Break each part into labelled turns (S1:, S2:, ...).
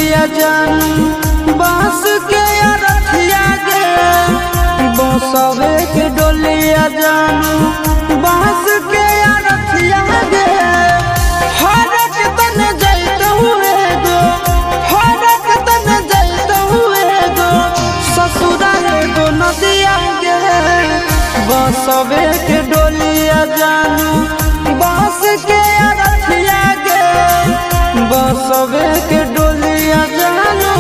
S1: डोलिया जानू बांस के अरथिया गे बसवे के डोलिया जानू बांस के अरथिया गे हरक तन जैत हुए गो हरक तन जैत हुए गो ससुरा गो नदिया गे बसवे के डोलिया जानू बांस के अरथिया गे बसवे के डोलिया जानू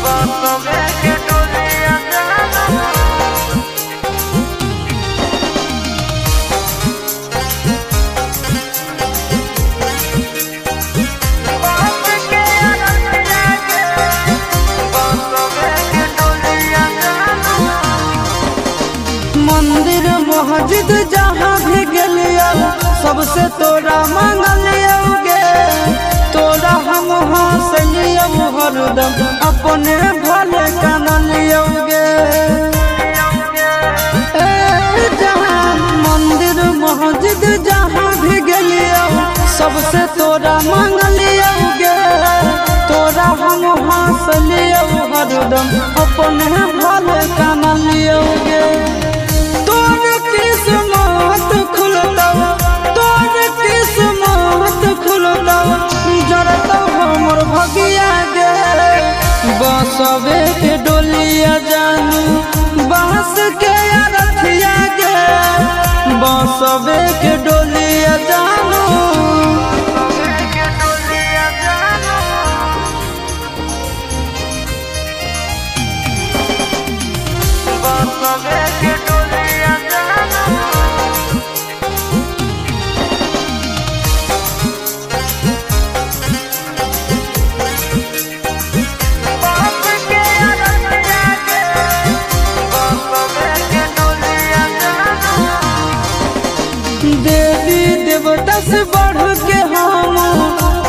S1: बसवे के डोलिया जानू मंदिर मस्जिद जहाँ भी गलिया सबसे तोरा मांगलिया गे तोरा हम हंसलिया हरदम अपने भले कानलिया गे जहाँ मंदिर मस्जिद जहाँ भी गलिया सबसे तोरा मांगलिया गे तोरा हम हंसलिया हरदम अपने भले कानलिया गे किस्मत खुलता तोर किस्मत खुलता जरता हमर भगिया गे बसवे के डोलिया जानू बांस के अरथिया गे बसवे के डोलिया जानू बसवे के डोलिया देवी देवता से बढ़ के हम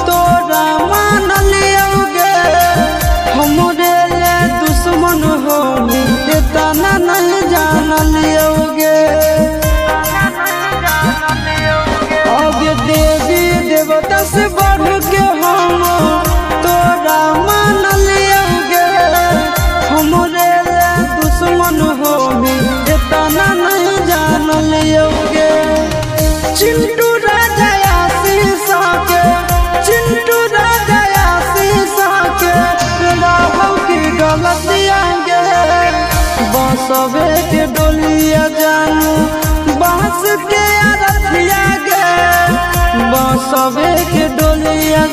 S1: तोरा मान लियोगे हमरे ले दुश्मन हो तना नहीं जान लियोगे अब देवी देवता से बढ़ के हम तोरा मान लियोगे हमरे ले दुश्मन हो तना नहीं जान लियोगे चिंटू राजा शीशा के चिंटू राजा शीशा के राहुल की डोलिया गे बसवे के डोलिया जानू बांस के अरथिया गे बसवे के डोलिया